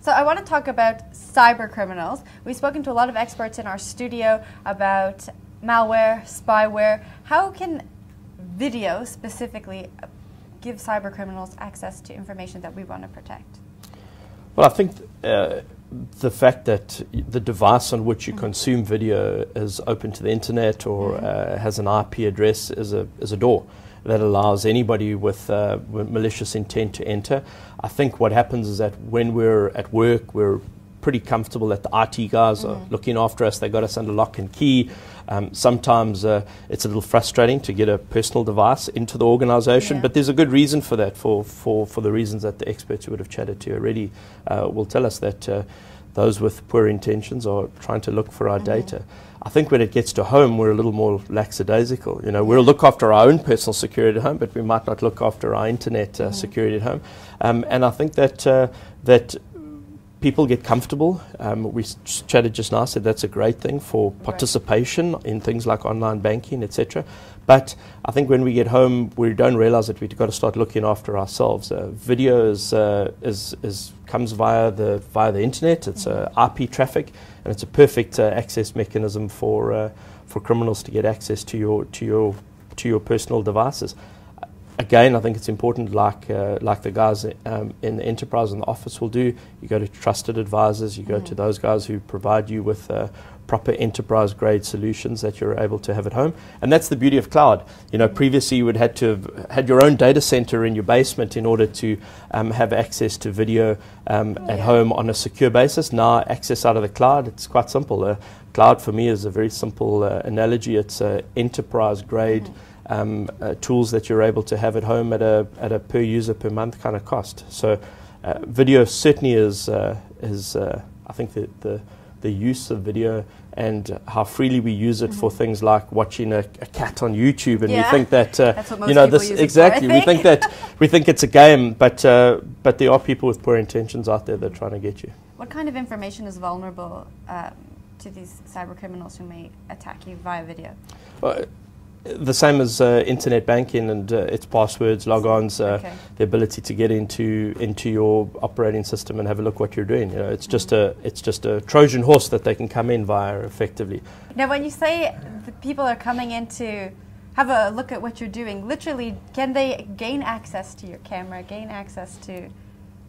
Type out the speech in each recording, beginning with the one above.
So I want to talk about cyber criminals. We've spoken to a lot of experts in our studio about malware, spyware. How can video specifically give cyber criminals access to information that we want to protect? Well, I think the fact that the device on which you consume video is open to the internet or has an IP address is a door that allows anybody with malicious intent to enter. I think what happens is that when we're at work, we're pretty comfortable that the IT guys are looking after us. They got us under lock and key. Sometimes it's a little frustrating to get a personal device into the organization, but there's a good reason for that, for the reasons that the experts who would have chatted to already will tell us, that those with poor intentions are trying to look for our data. I think when it gets to home, we're a little more lackadaisical. You know, we'll look after our own personal security at home, but we might not look after our internet security at home. And I think that that people get comfortable. We chatted just now, said that's a great thing for participation in things like online banking, etc. But I think when we get home, we don't realize that we've got to start looking after ourselves. Video comes via the internet. It's IP traffic, and it's a perfect access mechanism for criminals to get access to your personal devices. Again, I think it's important, like the guys in the enterprise and the office will do. You go to trusted advisors. You go to those guys who provide you with proper enterprise-grade solutions that you're able to have at home. And that's the beauty of cloud. You know, previously you would have had to have had your own data center in your basement in order to have access to video at home on a secure basis. Now, access out of the cloud, it's quite simple. Cloud for me is a very simple analogy. It's enterprise-grade tools that you're able to have at home at a per user per month kind of cost. So video certainly is I think the use of video and how freely we use it for things like watching a cat on YouTube, and we think that that's what most you know, people this use it exactly for, I think. we think it's a game, but there are people with poor intentions out there that are trying to get you. What kind of information is vulnerable to these cyber criminals who may attack you via video? The same as internet banking and its passwords, logons, the ability to get into your operating system and have a look what you're doing. You know, it's just a Trojan horse that they can come in via effectively. Now, when you say the people are coming in to have a look at what you're doing, literally, can they gain access to your camera, gain access to?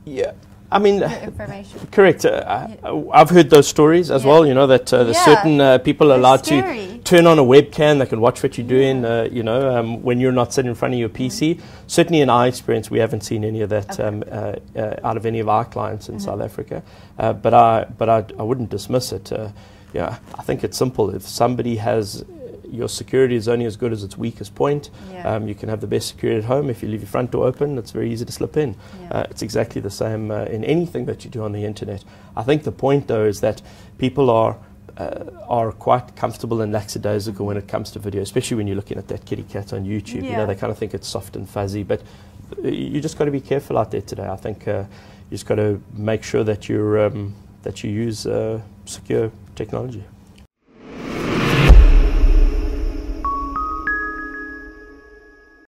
Yeah. I mean, information. Correct. I've heard those stories as well. You know that there's certain people are allowed to turn on a webcam. They can watch what you're doing. You know, when you're not sitting in front of your PC. Certainly, in our experience, we haven't seen any of that out of any of our clients in South Africa. But I wouldn't dismiss it. Yeah, I think it's simple. If somebody has your security is only as good as its weakest point. You can have the best security at home. If you leave your front door open, it's very easy to slip in. It's exactly the same in anything that you do on the internet. I think the point, though, is that people are quite comfortable and lackadaisical when it comes to video, especially when you're looking at that kitty cat on YouTube. You know, they kind of think it's soft and fuzzy, but you just got to be careful out there today. I think you just got to make sure that you use secure technology.